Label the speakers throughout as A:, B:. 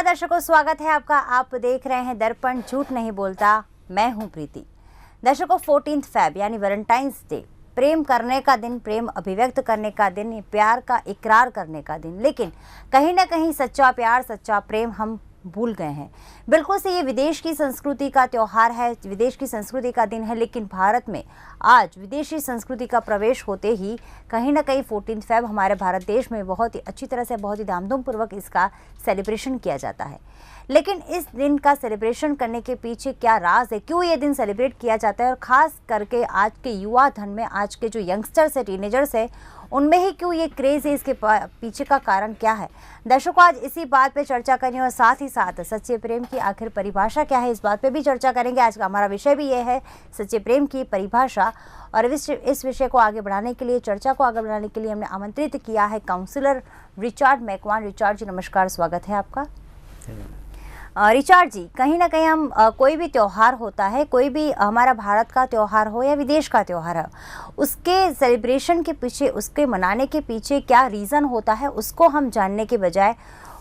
A: नमस्कार दर्शकों, स्वागत है आपका। आप देख रहे हैं दर्पण, झूठ नहीं बोलता। मैं हूं प्रीति। दर्शकों, 14 फ़रवरी यानी वैलेंटाइंस डे, प्रेम करने का दिन, प्रेम अभिव्यक्त करने का दिन, प्यार का इकरार करने का दिन। लेकिन कहीं ना कहीं सच्चा प्यार, सच्चा प्रेम हम भूल गए हैं। बिल्कुल से ये विदेश की संस्कृति का त्यौहार है, विदेश की संस्कृति का दिन है। लेकिन भारत में आज विदेशी संस्कृति का प्रवेश होते ही कहीं ना कहीं 14 फ़रवरी हमारे भारत देश में बहुत ही अच्छी तरह से, बहुत ही धामधूम पूर्वक इसका सेलिब्रेशन किया जाता है। लेकिन इस दिन का सेलिब्रेशन करने के पीछे क्या राज है, क्यों ये दिन सेलिब्रेट किया जाता है, और ख़ास करके आज के युवा धन में, आज के जो यंगस्टर्स है, टीनेजर्स है, उनमें ही क्यों ये क्रेज़ है, इसके पीछे का कारण क्या है। दर्शकों, आज इसी बात पे चर्चा करेंगे और साथ ही साथ सच्चे प्रेम की आखिर परिभाषा क्या है, इस बात पे भी चर्चा करेंगे। आज का हमारा विषय भी ये है, सच्चे प्रेम की परिभाषा। और इस विषय को आगे बढ़ाने के लिए, चर्चा को आगे बढ़ाने के लिए हमने आमंत्रित किया है काउंसलर रिचार्ड मैकवान। रिचार्ड जी नमस्कार, स्वागत है आपका। रिचार्ड जी, कहीं ना कहीं हम कोई भी त्यौहार होता है, कोई भी हमारा भारत का त्यौहार हो या विदेश का त्यौहार है, उसके सेलिब्रेशन के पीछे, उसके मनाने के पीछे क्या रीज़न होता है, उसको हम जानने के बजाय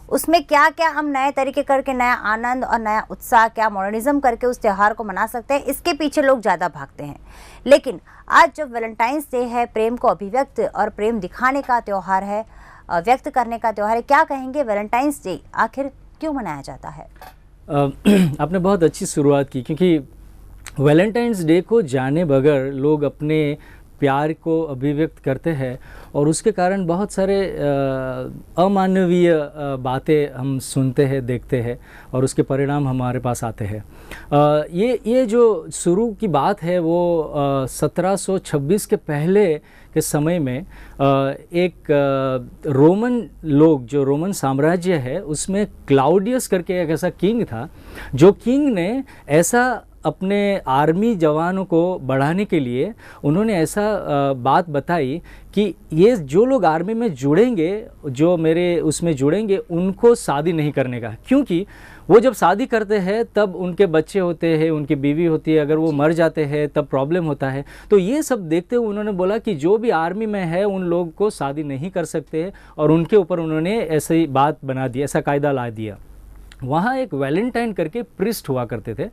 A: उसमें क्या क्या हम नए तरीके करके, नया आनंद और नया उत्साह, क्या मॉडर्निज्म करके उस त्यौहार को मना सकते हैं, इसके पीछे लोग ज़्यादा भागते हैं। लेकिन आज जब वैलेंटाइंस डे है, प्रेम को अभिव्यक्त और प्रेम दिखाने का त्यौहार है, व्यक्त करने का त्यौहार है, क्या कहेंगे वैलेंटाइंस डे आखिर क्यों मनाया जाता है?
B: आपने बहुत अच्छी शुरुआत की, क्योंकि वैलेंटाइंस डे को जाने बगैर लोग अपने प्यार को अभिव्यक्त करते हैं और उसके कारण बहुत सारे अमानवीय बातें हम सुनते हैं, देखते हैं और उसके परिणाम हमारे पास आते हैं। ये जो शुरू की बात है वो 1726 के पहले के समय में एक रोमन लोग, जो रोमन साम्राज्य है, उसमें क्लाउडियस करके एक ऐसा किंग था, जो किंग ने ऐसा अपने आर्मी जवानों को बढ़ाने के लिए उन्होंने ऐसा बात बताई कि ये जो लोग आर्मी में जुड़ेंगे, जो मेरे उसमें जुड़ेंगे, उनको शादी नहीं करने का, क्योंकि वो जब शादी करते हैं तब उनके बच्चे होते हैं, उनकी बीवी होती है, अगर वो मर जाते हैं तब प्रॉब्लम होता है। तो ये सब देखते हुए उन्होंने बोला कि जो भी आर्मी में है उन लोग को शादी नहीं कर सकते, और उनके ऊपर उन्होंने ऐसी बात बना दी, ऐसा कायदा ला दिया। वहाँ एक वैलेंटाइन करके प्रिस्ट हुआ करते थे,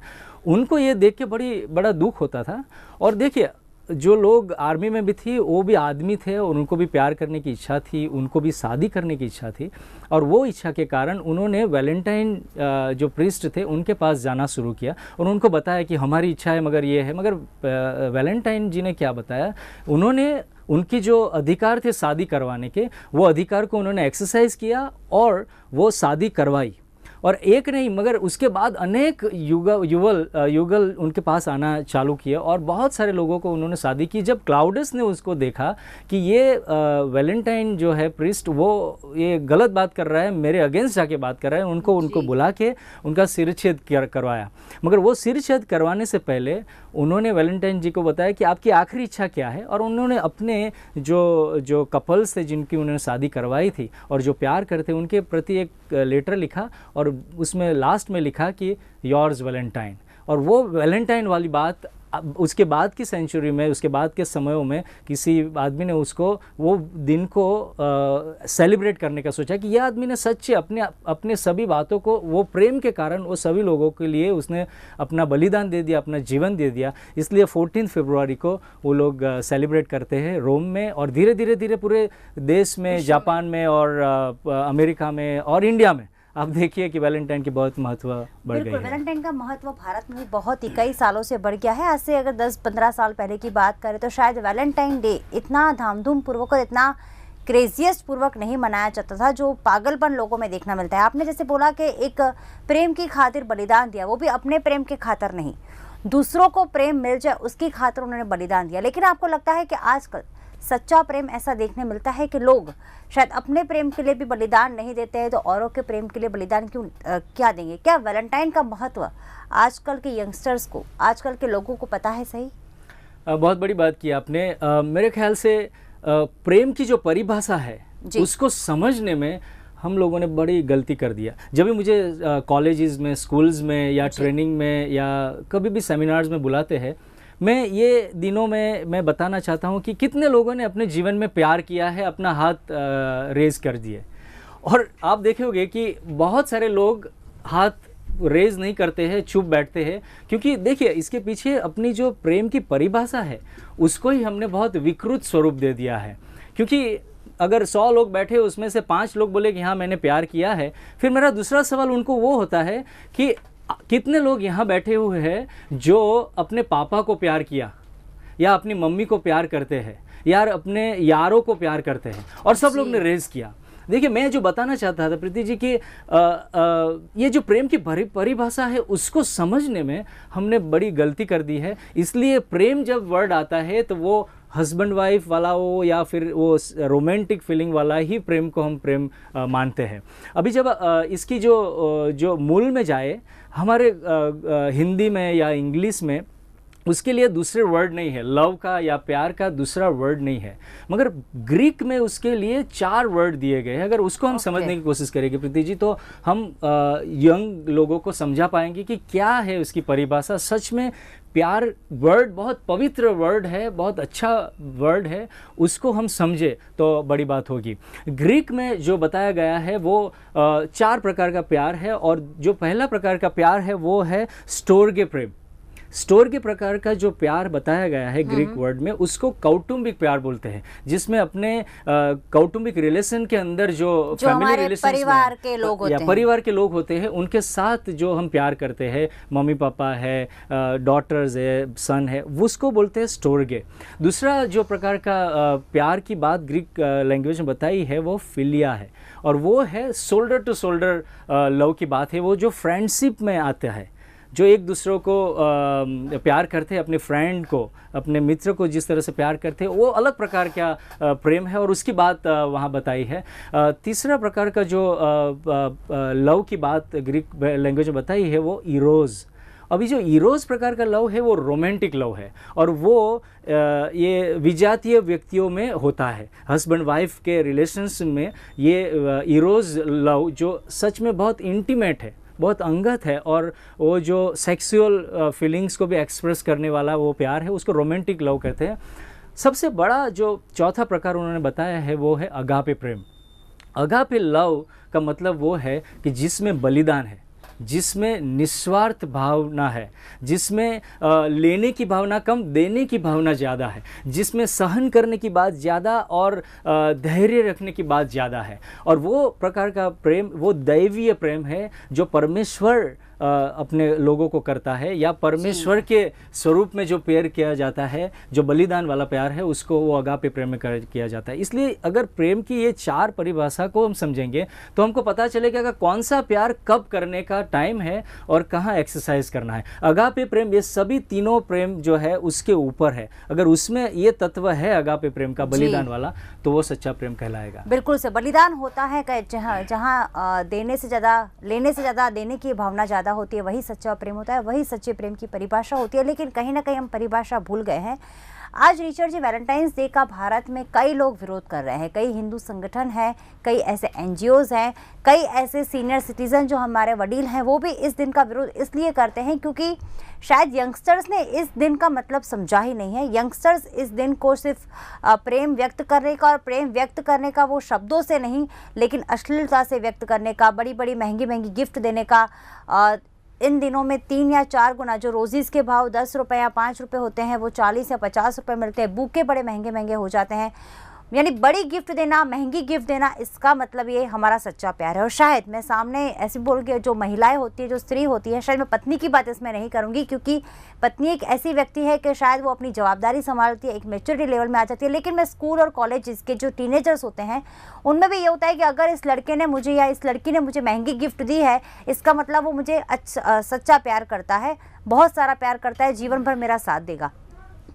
B: उनको ये देख के बड़ा दुख होता था। और देखिए, जो लोग आर्मी में भी थी वो भी आदमी थे और उनको भी प्यार करने की इच्छा थी, उनको भी शादी करने की इच्छा थी, और वो इच्छा के कारण उन्होंने वैलेंटाइन जो प्रिस्ट थे उनके पास जाना शुरू किया और उनको बताया कि हमारी इच्छा है, मगर ये है। मगर वैलेंटाइन जी ने क्या बताया, उन्होंने उनकी जो अधिकार थे शादी करवाने के, वो अधिकार को उन्होंने एक्सरसाइज किया और वो शादी करवाई। और एक नहीं, मगर उसके बाद अनेक युगल उनके पास आना चालू किया और बहुत सारे लोगों को उन्होंने शादी की। जब क्लाउडस ने उसको देखा कि ये वैलेंटाइन जो है प्रिस्ट, वो ये गलत बात कर रहा है, मेरे अगेंस्ट जाके बात कर रहा है, उनको बुला के उनका सिरछेद करवाया। मगर वो सिरछेद करवाने से पहले उन्होंने वैलेंटाइन जी को बताया कि आपकी आखिरी इच्छा क्या है, और उन्होंने अपने जो कपल्स थे जिनकी उन्होंने शादी करवाई थी और जो प्यार करते, उनके प्रति एक लेटर लिखा और उसमें लास्ट में लिखा कि योर्स वैलेंटाइन। और वो वैलेंटाइन वाली बात उसके बाद की सेंचुरी में, उसके बाद के समयों में किसी आदमी ने उसको, वो दिन को सेलिब्रेट करने का सोचा कि यह आदमी ने सच्चे अपने सभी बातों को, वो प्रेम के कारण वो सभी लोगों के लिए उसने अपना बलिदान दे दिया, अपना जीवन दे दिया। इसलिए 14 फरवरी को वो लोग सेलिब्रेट करते हैं रोम में, और धीरे धीरे पूरे देश में, जापान में और अमेरिका में और इंडिया में आप देखिए कि वैलेंटाइन की बहुत महत्व बढ़ गई है।
A: वैलेंटाइन का महत्व भारत में भी बहुत ही कई सालों से बढ़ गया है। आज से अगर 10-15 साल पहले की बात करें तो शायद वैलेंटाइन डे इतना धामधूम पूर्वक और इतना क्रेजियस्ट पूर्वक नहीं मनाया जाता था, जो पागलपन लोगों में देखना मिलता है। आपने जैसे बोला कि एक प्रेम की खातिर बलिदान दिया, वो भी अपने प्रेम के खातिर नहीं, दूसरों को प्रेम मिल जाए उसकी खातिर उन्होंने बलिदान दिया। लेकिन आपको लगता है कि आजकल सच्चा प्रेम ऐसा देखने मिलता है कि लोग शायद अपने प्रेम के लिए भी बलिदान नहीं देते हैं, तो औरों के प्रेम के लिए बलिदान क्या देंगे? क्या वैलेंटाइन का महत्व आजकल के यंगस्टर्स को, आजकल के लोगों को पता है? सही,
B: बहुत बड़ी बात की आपने। मेरे ख्याल से प्रेम की जो परिभाषा है उसको समझने में हम लोगों ने बड़ी गलती कर दिया। जब भी मुझे कॉलेजेस में, स्कूल्स में या ट्रेनिंग में या कभी भी सेमिनार्स में बुलाते हैं, मैं ये दिनों में मैं बताना चाहता हूँ कि कितने लोगों ने अपने जीवन में प्यार किया है, अपना हाथ रेज कर दिए। और आप देखोगे कि बहुत सारे लोग हाथ रेज नहीं करते हैं, चुप बैठते हैं, क्योंकि देखिए इसके पीछे अपनी जो प्रेम की परिभाषा है उसको ही हमने बहुत विकृत स्वरूप दे दिया है। क्योंकि अगर 100 लोग बैठे उसमें से 5 लोग बोले कि हाँ मैंने प्यार किया है, फिर मेरा दूसरा सवाल उनको वो होता है कि कितने लोग यहाँ बैठे हुए हैं जो अपने पापा को प्यार किया या अपनी मम्मी को प्यार करते हैं, यार अपने यारों को प्यार करते हैं, और सब लोग ने रेज किया। देखिए मैं जो बताना चाहता था प्रीति जी कि ये जो प्रेम की परिभाषा है उसको समझने में हमने बड़ी गलती कर दी है। इसलिए प्रेम जब वर्ड आता है तो वो हस्बैंड वाइफ वाला हो या फिर वो रोमांटिक फीलिंग वाला ही प्रेम को हम प्रेम मानते हैं। अभी जब इसकी जो मूल में जाए हमारे हिंदी में या इंग्लिश में, उसके लिए दूसरे वर्ड नहीं है, लव का या प्यार का दूसरा वर्ड नहीं है, मगर ग्रीक में उसके लिए 4 वर्ड दिए गए हैं। अगर उसको हम समझने की कोशिश करेंगे प्रीति जी तो हम यंग लोगों को समझा पाएंगे कि क्या है उसकी परिभाषा। सच में प्यार वर्ड बहुत पवित्र वर्ड है, बहुत अच्छा वर्ड है, उसको हम समझे तो बड़ी बात होगी। ग्रीक में जो बताया गया है वो 4 प्रकार का प्यार है, और जो पहला प्रकार का प्यार है वो है स्टोर्गे प्रेम। स्टोर के प्रकार का जो प्यार बताया गया है ग्रीक वर्ड में, उसको कौटुंबिक प्यार बोलते हैं, जिसमें अपने कौटुंबिक रिलेशन के अंदर जो फैमिली रिलेशन
A: परिवार के लोग होते
B: या
A: हैं,
B: परिवार के लोग होते हैं, उनके साथ जो हम प्यार करते हैं, मम्मी पापा है, डॉटर्स है, सन है, उसको बोलते हैं स्टोर्गे। दूसरा जो प्रकार का प्यार की बात ग्रीक लैंग्वेज में बताई है वो फिलिया है, और वो है शोल्डर टू शोल्डर लव की बात है। वो जो फ्रेंडशिप में आता है, जो एक दूसरों को प्यार करते हैं, अपने फ्रेंड को, अपने मित्र को जिस तरह से प्यार करते हैं, वो अलग प्रकार का प्रेम है, और उसकी बात वहाँ बताई है। तीसरा प्रकार का जो लव की बात ग्रीक लैंग्वेज में बताई है वो इरोज। अभी जो इरोज प्रकार का लव है वो रोमांटिक लव है, और वो ये विजातीय व्यक्तियों में होता है। हस्बैंड वाइफ के रिलेशंस में ये इरोज लव जो सच में बहुत इंटीमेट है, बहुत अंगत है, और वो जो सेक्सुअल फीलिंग्स को भी एक्सप्रेस करने वाला वो प्यार है, उसको रोमांटिक लव कहते हैं। सबसे बड़ा जो चौथा प्रकार उन्होंने बताया है वो है अगापे प्रेम। अगापे लव का मतलब वो है कि जिसमें बलिदान है, जिसमें निस्वार्थ भावना है, जिसमें लेने की भावना कम, देने की भावना ज़्यादा है, जिसमें सहन करने की बात ज़्यादा और धैर्य रखने की बात ज़्यादा है। और वो प्रकार का प्रेम वो दैवीय प्रेम है जो परमेश्वर अपने लोगों को करता है, या परमेश्वर के स्वरूप में जो प्यार किया जाता है, जो बलिदान वाला प्यार है, उसको वो अगापे प्रेम में किया जाता है। इसलिए अगर प्रेम की ये 4 परिभाषा को हम समझेंगे तो हमको पता चलेगा कि कौन सा प्यार कब करने का टाइम है और कहाँ एक्सरसाइज करना है। अगापे प्रेम ये सभी तीनों प्रेम जो है उसके ऊपर है। अगर उसमें ये तत्व है अगापे प्रेम का, बलिदान वाला, तो वो सच्चा प्रेम कहलाएगा।
A: बिल्कुल से बलिदान होता है जहाँ देने से ज़्यादा, लेने से ज़्यादा देने की भावना ज़्यादा होती है, वही सच्चा प्रेम होता है, वही सच्चे प्रेम की परिभाषा होती है। लेकिन कहीं ना कहीं हम परिभाषा भूल गए हैं। आज रिचर्ड जी, वैलेंटाइंस डे का भारत में कई लोग विरोध कर रहे हैं। कई हिंदू संगठन हैं, कई ऐसे एनजीओज हैं, कई ऐसे सीनियर सिटीजन जो हमारे वडील हैं, वो भी इस दिन का विरोध इसलिए करते हैं क्योंकि शायद यंगस्टर्स ने इस दिन का मतलब समझा ही नहीं है। यंगस्टर्स इस दिन को सिर्फ प्रेम व्यक्त करने का, और प्रेम व्यक्त करने का वो शब्दों से नहीं लेकिन अश्लीलता से व्यक्त करने का, बड़ी बड़ी महंगी महंगी गिफ्ट देने का। इन दिनों में 3 या 4 गुना जो रोज़ीज़ के भाव 10 रुपये या 5 रुपये होते हैं वो 40 या 50 रुपये मिलते हैं। बुके बड़े महंगे महंगे हो जाते हैं। यानी बड़ी गिफ्ट देना, महंगी गिफ्ट देना, इसका मतलब ये हमारा सच्चा प्यार है। और शायद मैं सामने ऐसे बोल के, जो महिलाएं होती है, जो स्त्री होती है, शायद मैं पत्नी की बात इसमें नहीं करूंगी क्योंकि पत्नी एक ऐसी व्यक्ति है कि शायद वो अपनी जवाबदारी संभालती है, एक मैच्योरिटी लेवल में आ जाती है। लेकिन मैं स्कूल और कॉलेज के जो टीनेजर्स होते हैं उनमें भी ये होता है कि अगर इस लड़के ने मुझे या इस लड़की ने मुझे महंगी गिफ्ट दी है, इसका मतलब वो मुझे सच्चा प्यार करता है, बहुत सारा प्यार करता है, जीवन भर मेरा साथ देगा।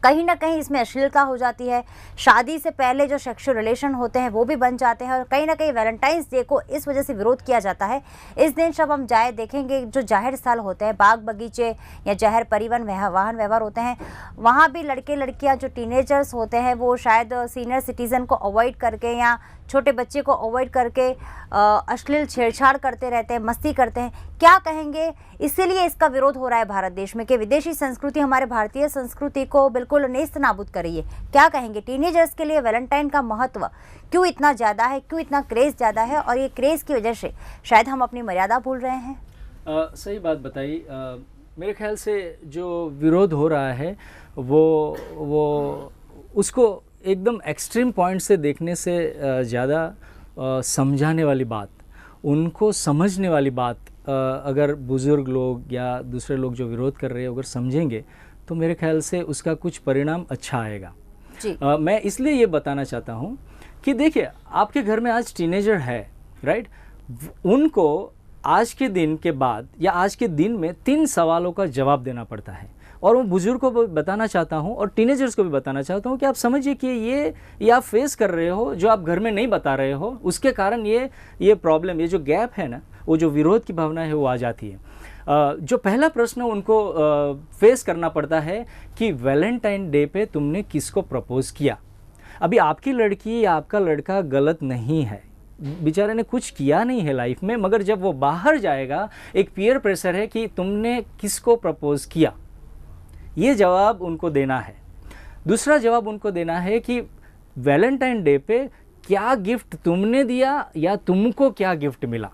A: कहीं ना कहीं इसमें अश्लीलता हो जाती है। शादी से पहले जो सेक्सुअल रिलेशन होते हैं वो भी बन जाते हैं। और कहीं ना कहीं वैलेंटाइंस डे को इस वजह से विरोध किया जाता है। इस दिन जब हम जाए देखेंगे, जो जाहिर स्थल होते हैं, बाग बगीचे या जाहिर परिवहन वाहन व्यवहार होते हैं, वहाँ भी लड़के लड़कियाँ जो टीनेजर्स होते हैं वो शायद सीनियर सिटीज़न को अवॉइड करके या छोटे बच्चे को अवॉइड करके अश्लील छेड़छाड़ करते रहते हैं, मस्ती करते हैं। क्या कहेंगे? इसीलिए इसका विरोध हो रहा है भारत देश में कि विदेशी संस्कृति हमारे भारतीय संस्कृति को बिल्कुल नेस्त नाबूद कर रही है। क्या कहेंगे? टीनेजर्स के लिए वैलेंटाइन का महत्व क्यों इतना ज़्यादा है, क्यों इतना क्रेज़ ज़्यादा है, और ये क्रेज़ की वजह से शायद हम अपनी मर्यादा भूल रहे हैं।
B: सही बात बताई। मेरे ख्याल से जो विरोध हो रहा है वो उसको एकदम एक्सट्रीम पॉइंट से देखने से ज़्यादा समझाने वाली बात, उनको समझने वाली बात अगर बुज़ुर्ग लोग या दूसरे लोग जो विरोध कर रहे हैं अगर समझेंगे तो मेरे ख्याल से उसका कुछ परिणाम अच्छा आएगा
A: जी।
B: मैं इसलिए ये बताना चाहता हूँ कि देखिए आपके घर में आज टीनेजर है, राइट, उनको आज के दिन के बाद या आज के दिन में 3 सवालों का जवाब देना पड़ता है। और वो बुजुर्ग को भी बताना चाहता हूँ और टीनेजर्स को भी बताना चाहता हूँ कि आप समझिए कि ये आप फेस कर रहे हो, जो आप घर में नहीं बता रहे हो, उसके कारण ये प्रॉब्लम, ये जो गैप है ना, वो जो विरोध की भावना है वो आ जाती है। जो पहला प्रश्न उनको फेस करना पड़ता है कि वैलेंटाइन डे पे तुमने किसको प्रपोज किया। अभी आपकी लड़की या आपका लड़का गलत नहीं है, बेचारे ने कुछ किया नहीं है लाइफ में, मगर जब वो बाहर जाएगा एक पीयर प्रेशर है कि तुमने किसको प्रपोज किया, ये जवाब उनको देना है। दूसरा जवाब उनको देना है कि वैलेंटाइन डे पे क्या गिफ्ट तुमने दिया या तुमको क्या गिफ्ट मिला।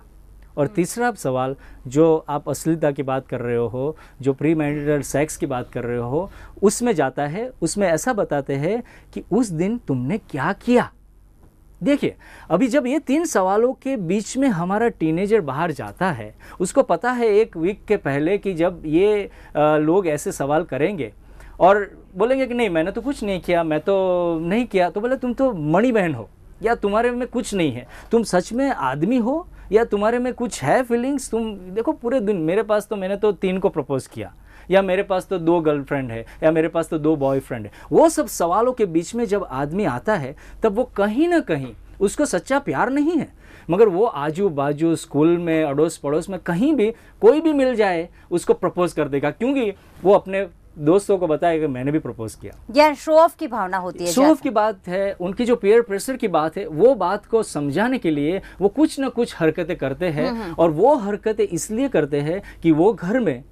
B: और तीसरा सवाल जो आप अश्लीलता की बात कर रहे हो, जो प्री मैरिटल सेक्स की बात कर रहे हो, उसमें जाता है, उसमें ऐसा बताते हैं कि उस दिन तुमने क्या किया। देखिए अभी जब ये 3 सवालों के बीच में हमारा टीनेजर बाहर जाता है, उसको पता है 1 वीक के पहले कि जब ये लोग ऐसे सवाल करेंगे और बोलेंगे कि नहीं मैंने तो कुछ नहीं किया, मैं तो नहीं किया, तो बोले तुम तो मणि बहन हो या तुम्हारे में कुछ नहीं है, तुम सच में आदमी हो या तुम्हारे में कुछ है फीलिंग्स। तुम देखो पूरे दिन मेरे पास तो मैंने तो 3 को प्रपोज किया, या मेरे पास तो 2 गर्लफ्रेंड है, या मेरे पास तो 2 बॉयफ्रेंड है। वो सब सवालों के बीच में जब आदमी आता है तब वो कहीं ना कहीं उसको सच्चा प्यार नहीं है, मगर वो आजू बाजू स्कूल में अड़ोस पड़ोस में कहीं भी कोई भी मिल जाए उसको प्रपोज कर देगा, क्योंकि वो अपने दोस्तों को बताएगा मैंने भी प्रपोज किया।
A: यार शो ऑफ की भावना होती है,
B: शो ऑफ की बात है, उनकी जो पीयर प्रेशर की बात है, वो बात को समझाने के लिए वो कुछ ना कुछ हरकतें करते हैं। और वो हरकतें इसलिए करते हैं कि वो घर में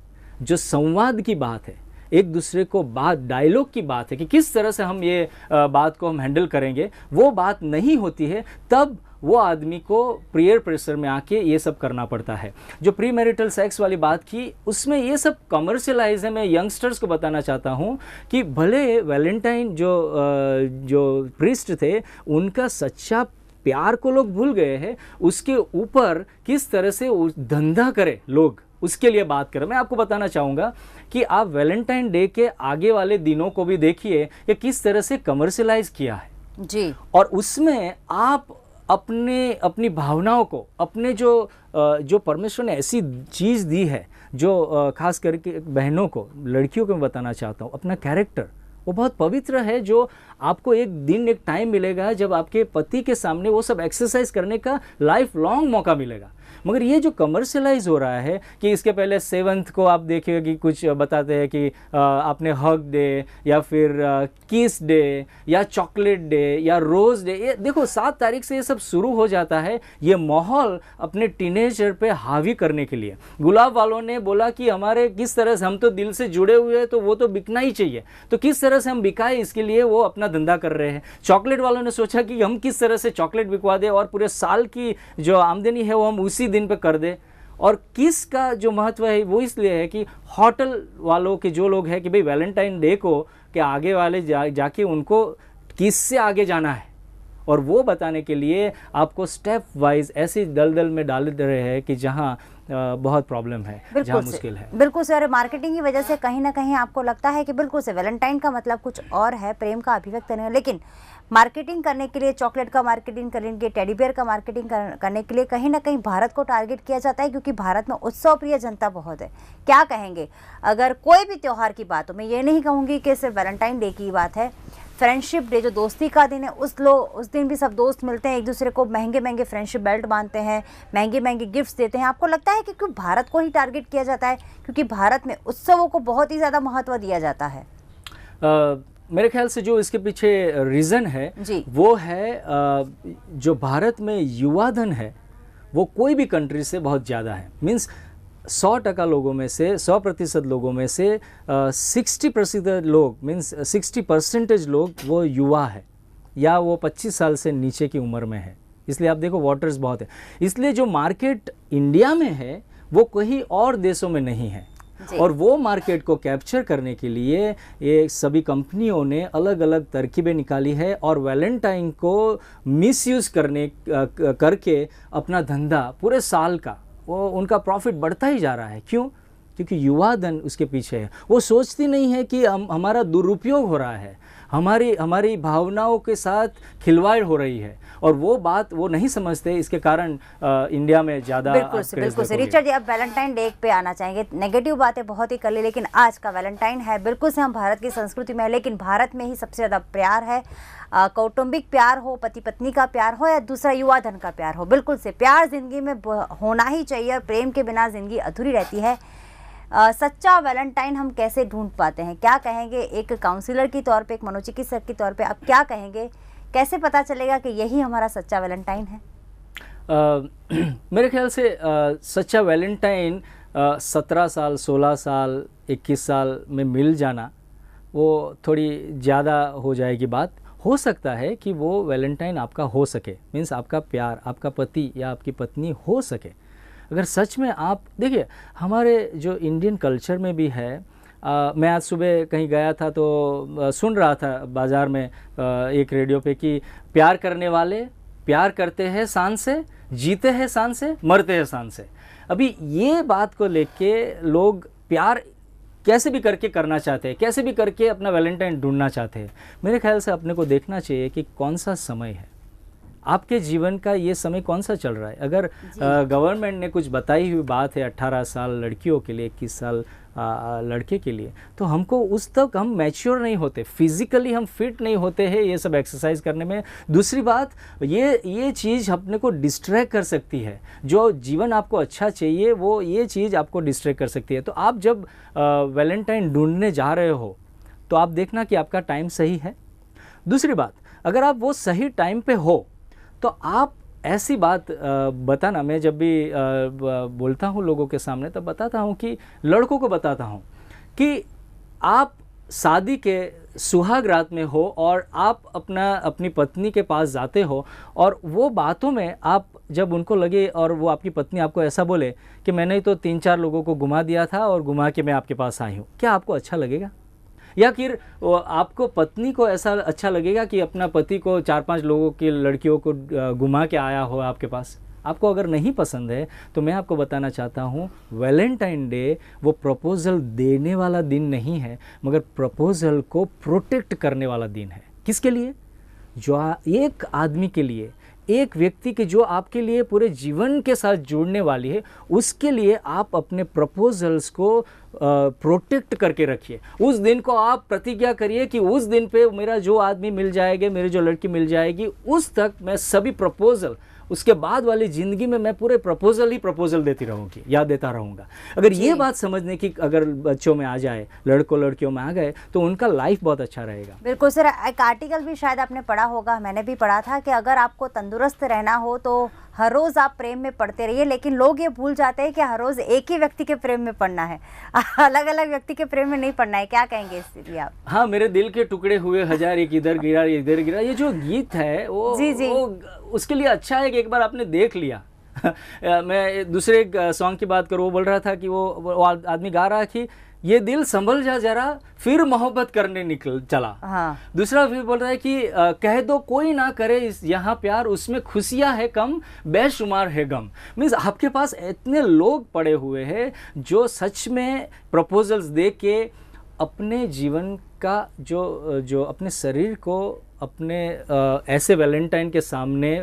B: जो संवाद की बात है, एक दूसरे को बात, डायलॉग की बात है कि किस तरह से हम ये बात को हम हैंडल करेंगे, वो बात नहीं होती है, तब वो आदमी को पीयर प्रेशर में आके ये सब करना पड़ता है। जो प्री मैरिटल सेक्स वाली बात की, उसमें ये सब कमर्शियलाइज है। मैं यंगस्टर्स को बताना चाहता हूँ कि भले वैलेंटाइन जो प्रीस्ट थे उनका सच्चा प्यार को लोग भूल गए हैं, उसके ऊपर किस तरह से धंधा करे लोग, उसके लिए बात करें। मैं आपको बताना चाहूँगा कि आप वैलेंटाइन डे के आगे वाले दिनों को भी देखिए कि किस तरह से कमर्शियलाइज किया है
A: जी।
B: और उसमें आप अपनी भावनाओं को, अपने जो परमेश्वर ने ऐसी चीज़ दी है, जो खास करके बहनों को, लड़कियों को मैं बताना चाहता हूँ, अपना कैरेक्टर वो बहुत पवित्र है, जो आपको एक दिन एक टाइम मिलेगा जब आपके पति के सामने वो सब एक्सरसाइज करने का लाइफ लॉन्ग मौका मिलेगा। मगर ये जो कमर्शियलाइज हो रहा है कि इसके पहले 7th को आप देखिए कि कुछ बताते हैं कि आपने हग डे या फिर किस डे या चॉकलेट डे या रोज़ डे, ये देखो 7 तारीख से ये सब शुरू हो जाता है। ये माहौल अपने टीनेजर पे हावी करने के लिए गुलाब वालों ने बोला कि हमारे किस तरह से, हम तो दिल से जुड़े हुए हैं तो वो तो बिकना ही चाहिए, तो किस तरह से हम बिकाए, इसके लिए वो अपना धंधा कर रहे हैं। चॉकलेट वालों ने सोचा कि हम किस तरह से चॉकलेट बिकवा दें और पूरे साल की जो आमदनी है वो हम उसी दिन पे कर दे। और किस का जो महत्व है वो इसलिए है कि होटल वालों के जो लोग हैं कि भाई वैलेंटाइन डे को के आगे वाले जाके उनको किस से आगे जाना है, और वो बताने के लिए आपको स्टेप वाइज ऐसी दलदल में डाल दे रहे हैं कि जहाँ बहुत प्रॉब्लम है, जहाँ मुश्किल है।
A: बिल्कुल सर, मार्केटिंग की वजह से कहीं ना कहीं आपको लगता है कि बिल्कुल से वैलेंटाइन का मतलब कुछ और है, प्रेम का अभिव्यक्त करने, लेकिन मार्केटिंग करने के लिए, चॉकलेट का मार्केटिंग करने के लिए, टेडी बियर का मार्केटिंग करने के लिए कहीं ना कहीं भारत को टारगेट किया जाता है, क्योंकि भारत में उत्सव प्रिय जनता बहुत है। क्या कहेंगे अगर कोई भी त्यौहार की बात हो, मैं ये नहीं कहूँगी कि सिर्फ वैलेंटाइन डे की बात है, फ्रेंडशिप डे जो दोस्ती का दिन है, उस दिन भी सब दोस्त मिलते हैं, एक दूसरे को महंगे महंगे फ्रेंडशिप बेल्ट बांधते हैं, महंगे महंगे गिफ्ट्स देते हैं। आपको लगता है कि क्यों भारत को ही टारगेट किया जाता है? क्योंकि भारत में उत्सवों को बहुत ही ज़्यादा महत्व दिया जाता है।
B: मेरे ख्याल से जो इसके पीछे रीज़न है वो है जो भारत में युवा धन है वो कोई भी कंट्री से बहुत ज़्यादा है। मीन्स 100% लोगों में से, 100% लोगों में से 60% लोग, मीन्स 60% लोग वो युवा है या वो 25 साल से नीचे की उम्र में है। इसलिए आप देखो वोटर्स बहुत है। इसलिए जो मार्केट इंडिया में है वो कहीं और देशों में नहीं है। और वो मार्केट को कैप्चर करने के लिए ये सभी कंपनियों ने अलग अलग तरकीबें निकाली है और वैलेंटाइन को मिसयूज़ करके अपना धंधा पूरे साल का वो उनका प्रॉफिट बढ़ता ही जा रहा है। क्यों? क्योंकि युवा धन उसके पीछे है। वो सोचती नहीं है कि हमारा दुरुपयोग हो रहा है, हमारी भावनाओं के साथ खिलवाड़ हो रही है, और वो बात वो नहीं समझते। इसके कारण इंडिया में ज़्यादा
A: बिल्कुल से रिचर्ड जी, अब वैलेंटाइन डे पे आना चाहेंगे। नेगेटिव बातें बहुत ही कर ली, लेकिन आज का वैलेंटाइन है, बिल्कुल से हम भारत की संस्कृति में है, लेकिन भारत में ही सबसे ज़्यादा प्यार है। कौटुंबिक प्यार हो, पति पत्नी का प्यार हो, या दूसरा युवा धन का प्यार हो, बिल्कुल से प्यार ज़िंदगी में होना ही चाहिए, और प्रेम के बिना ज़िंदगी अधूरी रहती है। सच्चा वैलेंटाइन हम कैसे ढूंढ पाते हैं? क्या कहेंगे एक काउंसलर की तौर पे, एक मनोचिकित्सक की तौर पे, आप क्या कहेंगे, कैसे पता चलेगा कि यही हमारा सच्चा वैलेंटाइन है?
B: मेरे ख्याल से सच्चा वैलेंटाइन 17 साल, 16 साल, 21 साल में मिल जाना वो थोड़ी ज़्यादा हो जाएगी बात। हो सकता है कि वो वैलेंटाइन आपका हो सके, मीन्स आपका प्यार, आपका पति या आपकी पत्नी हो सके। अगर सच में आप देखिए, हमारे जो इंडियन कल्चर में भी है, मैं आज सुबह कहीं गया था तो सुन रहा था बाज़ार में एक रेडियो पे कि प्यार करने वाले प्यार करते हैं शान से, जीते हैं शान से, मरते हैं शान से। अभी ये बात को लेके लोग प्यार कैसे भी करके करना चाहते हैं, कैसे भी करके अपना वैलेंटाइन ढूंढना चाहते हैं। मेरे ख्याल से अपने को देखना चाहिए कि कौन सा समय है आपके जीवन का, ये समय कौन सा चल रहा है। अगर गवर्नमेंट ने कुछ बताई हुई बात है 18 साल लड़कियों के लिए, 21 साल लड़के के लिए, तो हमको उस तक हम मैच्योर नहीं होते, फिजिकली हम फिट नहीं होते हैं ये सब एक्सरसाइज करने में। दूसरी बात, ये चीज़ अपने को डिस्ट्रैक्ट कर सकती है। जो जीवन आपको अच्छा चाहिए वो ये चीज़ आपको डिस्ट्रैक्ट कर सकती है। तो आप जब वैलेंटाइन ढूंढने जा रहे हो तो आप देखना कि आपका टाइम सही है। दूसरी बात, अगर आप वो सही टाइम पे हो तो आप ऐसी बात बताना। मैं जब भी बोलता हूँ लोगों के सामने तब बताता हूँ कि लड़कों को बताता हूँ कि आप शादी के सुहाग रात में हो और आप अपनी पत्नी के पास जाते हो, और वो बातों में आप जब उनको लगे और वो आपकी पत्नी आपको ऐसा बोले कि मैंने तो 3-4 लोगों को घुमा दिया था और घुमा के मैं आपके पास आई हूँ, क्या आपको अच्छा लगेगा? या फिर आपको पत्नी को ऐसा अच्छा लगेगा कि अपना पति को 4-5 लोगों की लड़कियों को घुमा के आया हो आपके पास? आपको अगर नहीं पसंद है तो मैं आपको बताना चाहता हूँ, वैलेंटाइन डे वो प्रपोजल देने वाला दिन नहीं है, मगर प्रपोजल को प्रोटेक्ट करने वाला दिन है। किसके लिए? जो एक आदमी के लिए, एक व्यक्ति के जो आपके लिए पूरे जीवन के साथ जुड़ने वाली है, उसके लिए आप अपने प्रपोजल्स को प्रोटेक्ट करके रखिए। उस दिन को आप प्रतिज्ञा करिए कि उस दिन पे मेरा जो आदमी मिल जाएगा, मेरी जो लड़की मिल जाएगी, उस तक मैं सभी प्रपोजल, उसके बाद वाली ज़िंदगी में मैं पूरे प्रपोजल देती रहूँगी या देता रहूँगा। अगर ये बात समझने की अगर बच्चों में आ जाए, लड़कों लड़कियों में आ गए, तो उनका लाइफ बहुत अच्छा रहेगा।
A: बिल्कुल सर, एक आर्टिकल भी शायद आपने पढ़ा होगा, मैंने भी पढ़ा था कि अगर आपको तंदुरुस्त रहना हो तो हर रोज़ आप प्रेम में पढ़ते रहिए। लेकिन लोग ये भूल जाते हैं कि हर रोज़ एक ही व्यक्ति के प्रेम में पढ़ना है, अलग अलग व्यक्ति के प्रेम में नहीं पढ़ना है। क्या कहेंगे इस लिए आप?
B: हाँ, मेरे दिल के टुकड़े हुए हजार, एक इधर गिरा इधर गिरा, ये जो गीत है वो उसके लिए अच्छा है कि एक बार आपने देख लिया। मैं दूसरे सॉन्ग की बात करूँ, वो बोल रहा था कि वो आदमी गा रहा कि ये दिल संभल जा जरा, फिर मोहब्बत करने निकल चला।
A: हाँ।
B: दूसरा फिर बोल रहा है कि कह दो कोई ना करे यहाँ प्यार, उसमें खुशियाँ है कम, बेशुमार है गम। मीन्स आपके पास इतने लोग पड़े हुए हैं जो सच में प्रपोजल्स दे के अपने जीवन का जो अपने शरीर को अपने ऐसे वैलेंटाइन के सामने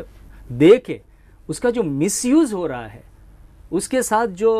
B: दे के उसका जो मिसयूज़ हो रहा है, उसके साथ जो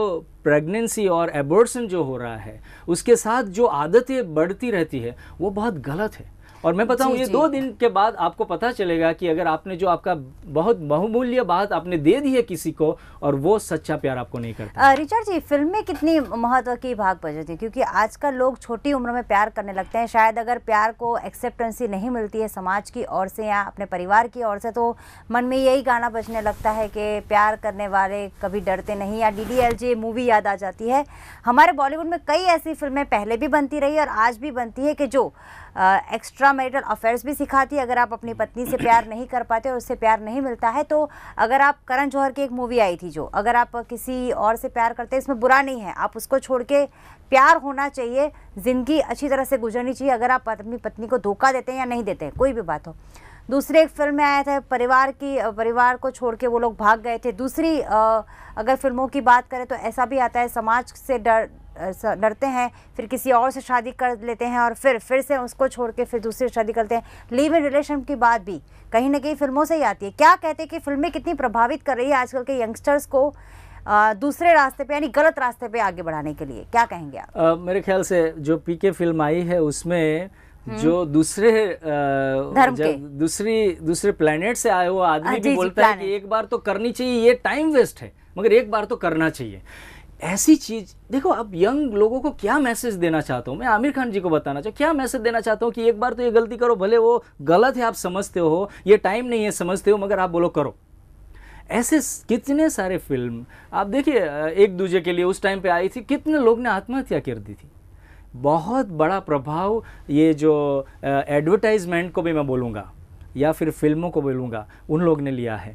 B: प्रेगनेंसी और एबॉर्शन जो हो रहा है, उसके साथ जो आदतें बढ़ती रहती है, वो बहुत गलत है। और मैं बताऊं, ये 2 दिन के बाद आपको पता चलेगा कि अगर आपने जो आपका बहुत बहुमूल्य बात आपने दे दी है किसी को, और वो सच्चा प्यार आपको नहीं करता।
A: रिचर्ड जी, फिल्म में कितनी महत्व की भाग बजाती है? क्योंकि आजकल लोग छोटी उम्र में प्यार करने लगते हैं। शायद अगर प्यार को एक्सेप्टेंसी नहीं मिलती है समाज की ओर से या अपने परिवार की ओर से, तो मन में यही गाना बजने लगता है कि प्यार करने वाले कभी डरते नहीं, या DDLJ मूवी याद आ जाती है। हमारे बॉलीवुड में कई ऐसी फिल्में पहले भी बनती रही और आज भी बनती है कि जो एक्स्ट्रा मैरिटल अफेयर्स भी सिखाती है। अगर आप अपनी पत्नी से प्यार नहीं कर पाते और उससे प्यार नहीं मिलता है, तो अगर आप करण जौहर की एक मूवी आई थी जो, अगर आप किसी और से प्यार करते हैं, इसमें बुरा नहीं है, आप उसको छोड़ के, प्यार होना चाहिए, ज़िंदगी अच्छी तरह से गुजरनी चाहिए। अगर आप अपनी पत्नी को धोखा देते हैं या नहीं देते हैं, कोई भी बात हो। दूसरे एक फिल्म में आया था, परिवार को छोड़ के वो लोग भाग गए थे। दूसरी अगर फिल्मों की बात करें तो ऐसा भी आता है, समाज से डरते हैं, फिर किसी और से शादी कर लेते हैं और फिर से उसको छोड़ के फिर दूसरी शादी करते हैं। लिव इन रिलेशन की बात भी कहीं ना कहीं फिल्मों से ही आती है। क्या कहते हैं कि फिल्में कितनी प्रभावित कर रही है आजकल के यंगस्टर्स को दूसरे रास्ते पे, यानी गलत रास्ते पे आगे बढ़ाने के लिए, क्या कहेंगे आप?
B: मेरे ख्याल से जो पीके फिल्म आई है उसमें जो दूसरे
A: धर्म के
B: दूसरे प्लेनेट से आए हुए आदमी भी बोलता है कि एक बार तो करनी चाहिए, ये टाइम वेस्ट है मगर एक बार तो करना चाहिए। ऐसी चीज देखो, अब यंग लोगों को क्या मैसेज देना चाहता हूँ मैं, आमिर खान जी को बताना चाहता हूँ, क्या मैसेज देना चाहता हूँ कि एक बार तो ये गलती करो, भले वो गलत है आप समझते हो, ये टाइम नहीं है समझते हो, मगर आप बोलो करो। ऐसे कितने सारे फिल्म आप देखिए, एक दूजे के लिए उस टाइम पे आई थी, कितने लोग ने आत्महत्या कर दी थी। बहुत बड़ा प्रभाव ये जो एडवर्टाइजमेंट को भी मैं बोलूँगा या फिर फिल्मों को बोलूँगा, उन लोग ने लिया है।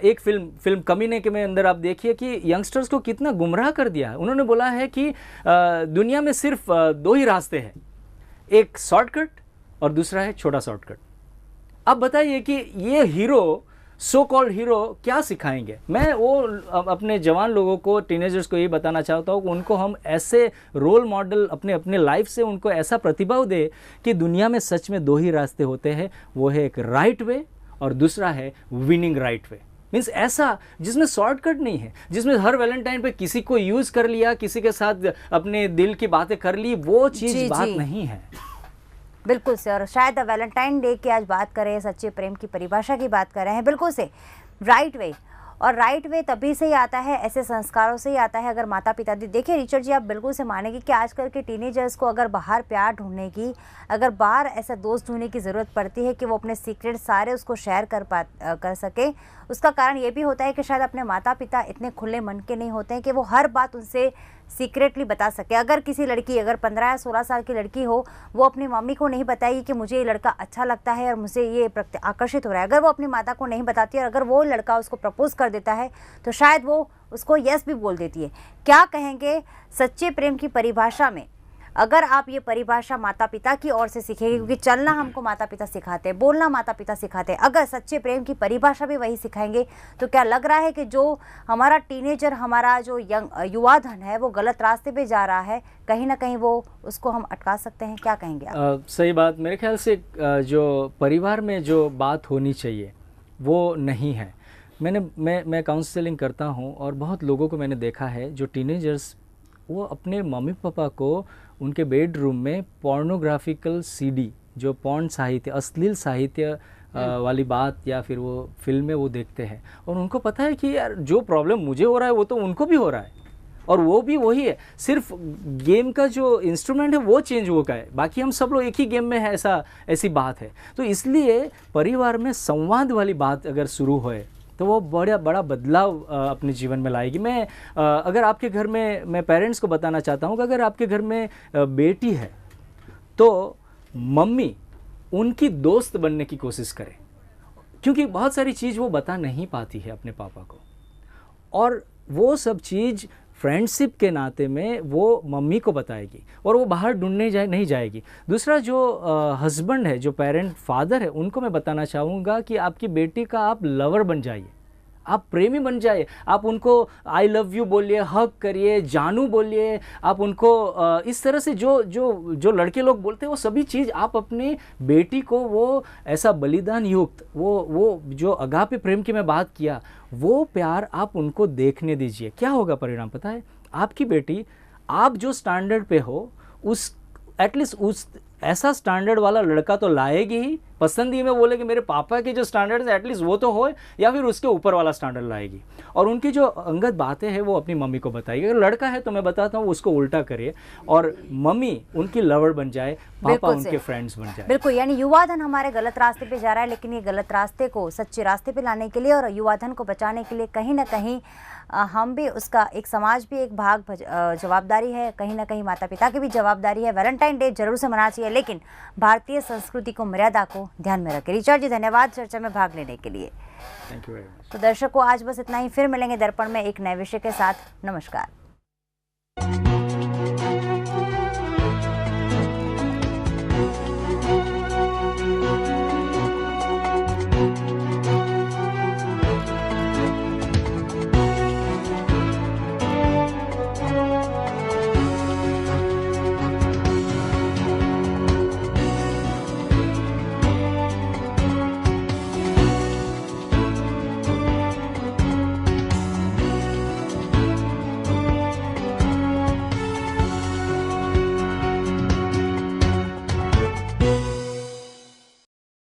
B: एक फिल्म कमीने के में अंदर आप देखिए कि यंगस्टर्स को कितना गुमराह कर दिया है। उन्होंने बोला है कि दुनिया में सिर्फ दो ही रास्ते हैं, एक शॉर्टकट और दूसरा है छोटा शॉर्टकट। अब बताइए कि ये हीरो, सो कॉल्ड हीरो क्या सिखाएंगे। मैं वो अपने जवान लोगों को, टीनेजर्स को ये बताना चाहता हूँ कि उनको हम ऐसे रोल मॉडल अपने लाइफ से उनको ऐसा प्रतिभा दे कि दुनिया में सच में दो ही रास्ते होते हैं, वो है एक राइट वे और दूसरा है विनिंग राइट वे। मीन्स ऐसा जिसमें शॉर्टकट नहीं है, जिसमें हर वैलेंटाइन पे किसी को यूज़ कर लिया, किसी के साथ अपने दिल की बातें कर ली, वो चीज़ बात नहीं है।
A: बिल्कुल से। और शायद वैलेंटाइन डे की आज बात करें, सच्चे प्रेम की परिभाषा की बात कर रहे हैं, बिल्कुल से राइट वे। और राइट वे तभी से ही आता है, ऐसे संस्कारों से ही आता है। अगर माता पिता देखिए रिचर्ड जी, आप बिल्कुल से मानेंगे कि आजकल के टीनेजर्स को अगर बाहर प्यार ढूंढने की, अगर बाहर ऐसा दोस्त ढूंढने की ज़रूरत पड़ती है कि वो अपने सीक्रेट सारे उसको शेयर कर सके, उसका कारण ये भी होता है कि शायद अपने माता पिता इतने खुले मन के नहीं होते हैं कि वो हर बात उनसे सीक्रेटली बता सके। अगर किसी लड़की, अगर 15 या 16 साल की लड़की हो, वो अपनी मम्मी को नहीं बताएगी कि मुझे ये लड़का अच्छा लगता है और मुझे ये आकर्षित हो रहा है, अगर वो अपनी माता को नहीं बताती और अगर वो लड़का उसको प्रपोज कर देता है तो शायद वो उसको यस भी बोल देती है। क्या कहेंगे सच्चे प्रेम की परिभाषा में, अगर आप ये परिभाषा माता पिता की ओर से सीखेंगे, क्योंकि चलना हमको माता पिता सिखाते हैं, बोलना माता पिता सिखाते हैं, अगर सच्चे प्रेम की परिभाषा भी वही सिखाएंगे, तो क्या लग रहा है कि जो हमारा टीनेजर, हमारा जो युवा धन है, वो गलत रास्ते पे जा रहा है, कहीं ना कहीं वो उसको हम अटका सकते हैं? क्या कहेंगे आप?
B: सही बात। मेरे ख्याल से जो परिवार में जो बात होनी चाहिए वो नहीं है। मैं काउंसलिंग करता हूँ और बहुत लोगों को मैंने देखा है, जो टीनेजर्स वो अपने मम्मी पापा को उनके बेडरूम में पोर्नोग्राफिकल सीडी, जो पॉर्न साहित्य, अश्लील साहित्य वाली बात या फिर वो फिल्में वो देखते हैं, और उनको पता है कि यार जो प्रॉब्लम मुझे हो रहा है वो तो उनको भी हो रहा है, और वो भी वही है, सिर्फ गेम का जो इंस्ट्रूमेंट है वो चेंज हो गया है, बाकी हम सब लोग एक ही गेम में है, ऐसी बात है। तो इसलिए परिवार में संवाद वाली बात अगर शुरू होए तो वो बड़ा बदलाव अपने जीवन में लाएगी। मैं अगर आपके घर में, मैं पेरेंट्स को बताना चाहता हूँ कि अगर आपके घर में बेटी है तो मम्मी उनकी दोस्त बनने की कोशिश करें, क्योंकि बहुत सारी चीज़ वो बता नहीं पाती है अपने पापा को, और वो सब चीज़ फ्रेंडशिप के नाते में वो मम्मी को बताएगी और वो बाहर ढूंढने नहीं जाएगी। दूसरा जो हस्बैंड है, जो पेरेंट फादर है, उनको मैं बताना चाहूँगा कि आपकी बेटी का आप लवर बन जाइए, आप प्रेमी बन जाइए, आप उनको आई लव यू बोलिए, हग करिए, जानू बोलिए, आप उनको इस तरह से जो लड़के लोग बोलते हैं वो सभी चीज़ आप अपनी बेटी को वो ऐसा बलिदान युक्त, वो जो अगापे प्रेम की मैं बात किया, वो प्यार आप उनको देखने दीजिए। क्या होगा परिणाम पता है? आपकी बेटी आप जो स्टैंडर्ड पे हो उस एटलीस्ट उस ऐसा स्टैंडर्ड वाला लड़का तो लाएगी ही, पसंद ही में बोले कि मेरे पापा के जो स्टैंडर्ड है एटलीस्ट वो तो हो, या फिर उसके ऊपर वाला स्टैंडर्ड लाएगी। और उनकी जो अंगत बातें हैं वो अपनी मम्मी को बताइए। अगर लड़का है तो मैं बताता हूँ उसको उल्टा करिए, और मम्मी उनकी लवर बन जाए, पापा उनके फ्रेंड्स बन जाए।
A: बिल्कुल, यानी युवा धन हमारे गलत रास्ते पे जा रहा है, लेकिन ये गलत रास्ते को सच्चे रास्ते पे लाने के लिए और युवा धन को बचाने के लिए कहीं ना कहीं हम भी उसका, एक समाज भी एक भाग जवाबदारी है, कहीं ना कहीं माता पिता की भी जवाबदारी है। वैलेंटाइन डे जरूर से मनाना चाहिए, लेकिन भारतीय संस्कृति को, मर्यादा को ध्यान में रखें। रिचर्ड जी धन्यवाद चर्चा में भाग लेने के लिए।
B: Thank you very much.
A: तो दर्शकों, आज बस इतना ही, फिर मिलेंगे दर्पण में एक नए विषय के साथ। नमस्कार।